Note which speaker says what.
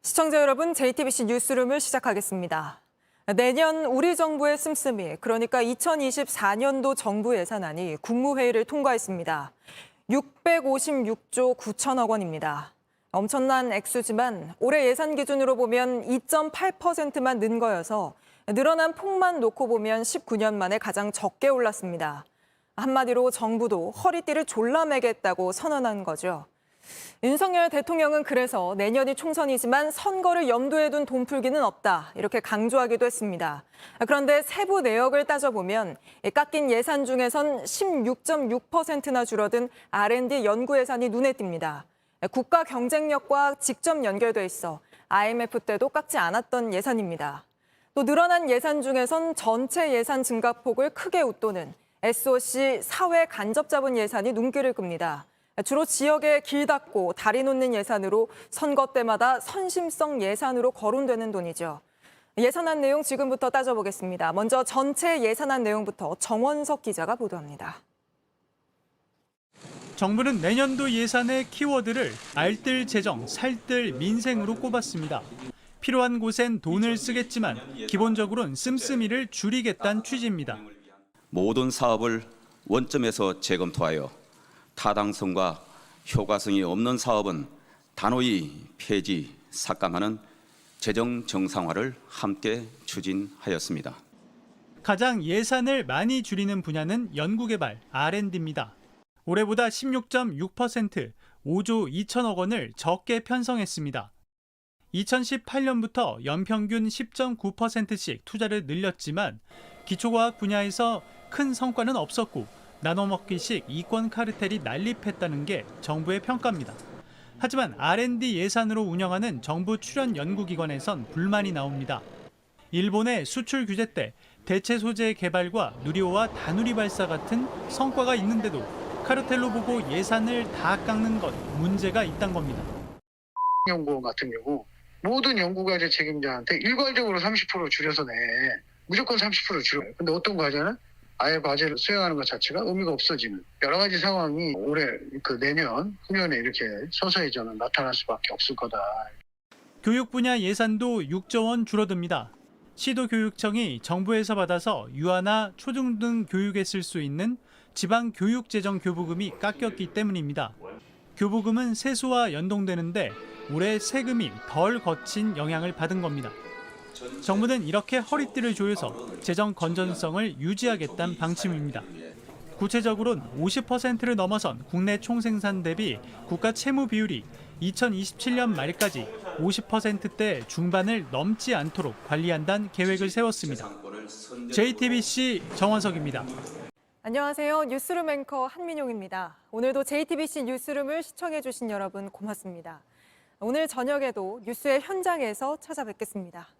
Speaker 1: 시청자 여러분, JTBC 뉴스룸을 시작하겠습니다. 내년 우리 정부의 씀씀이, 그러니까 2024년도 정부 예산안이 국무회의를 통과했습니다. 656조 9천억 원입니다. 엄청난 액수지만 올해 예산 기준으로 보면 2.8%만 는 거여서 늘어난 폭만 놓고 보면 19년 만에 가장 적게 올랐습니다. 한마디로 정부도 허리띠를 졸라매겠다고 선언한 거죠. 윤석열 대통령은 그래서 내년이 총선이지만 선거를 염두에 둔 돈풀기는 없다, 이렇게 강조하기도 했습니다. 그런데 세부 내역을 따져보면 깎인 예산 중에선 16.6%나 줄어든 R&D 연구 예산이 눈에 띕니다. 국가 경쟁력과 직접 연결돼 있어 IMF 때도 깎지 않았던 예산입니다. 또 늘어난 예산 중에선 전체 예산 증가폭을 크게 웃도는 SOC 사회 간접자본 예산이 눈길을 끕니다. 주로 지역에 길 닦고 다리 놓는 예산으로 선거 때마다 선심성 예산으로 거론되는 돈이죠. 예산안 내용 지금부터 따져보겠습니다. 먼저 전체 예산안 내용부터 정원석 기자가 보도합니다.
Speaker 2: 정부는 내년도 예산의 키워드를 알뜰 재정, 살뜰 민생으로 꼽았습니다. 필요한 곳엔 돈을 쓰겠지만 기본적으로는 씀씀이를 줄이겠다는 취지입니다.
Speaker 3: 모든 사업을 원점에서 재검토하여 타당성과 효과성이 없는 사업은 단호히 폐지, 삭감하는 재정 정상화를 함께 추진하였습니다.
Speaker 2: 가장 예산을 많이 줄이는 분야는 연구개발, R&D입니다. 올해보다 16.6%, 5조 2천억 원을 적게 편성했습니다. 2018년부터 연평균 10.9%씩 투자를 늘렸지만 기초과학 분야에서 큰 성과는 없었고 나눠먹기식 이권 카르텔이 난립했다는 게 정부의 평가입니다. 하지만 R&D 예산으로 운영하는 정부 출연 연구기관에선 불만이 나옵니다. 일본의 수출 규제 때 대체 소재 개발과 누리호와 다누리 발사 같은 성과가 있는데도 카르텔로 보고 예산을 다 깎는 것 문제가 있다는 겁니다.
Speaker 4: 연구원 같은 경우 모든 연구과제 책임자한테 일괄적으로 30% 줄여서 내. 무조건 30% 줄여요. 근데 어떤 과제는 아예 과제를 수행하는 것 자체가 의미가 없어지는 여러 가지 상황이 올해 내년 후년에 이렇게 서서히 저는 나타날 수밖에 없을 거다.
Speaker 2: 교육 분야 예산도 6조 원 줄어듭니다. 시도교육청이 정부에서 받아서 유아나 초중등 교육에 쓸 수 있는 지방교육재정교부금이 깎였기 때문입니다. 교부금은 세수와 연동되는데 올해 세금이 덜 거친 영향을 받은 겁니다. 정부는 이렇게 허리띠를 조여서 재정 건전성을 유지하겠다는 방침입니다. 구체적으로는 50%를 넘어선 국내 총생산 대비 국가 채무 비율이 2027년 말까지 50%대 중반을 넘지 않도록 관리한다는 계획을 세웠습니다. JTBC 정원석입니다.
Speaker 1: 안녕하세요. 뉴스룸 앵커 한민용입니다. 오늘도 JTBC 뉴스룸을 시청해주신 여러분 고맙습니다. 오늘 저녁에도 뉴스의 현장에서 찾아뵙겠습니다.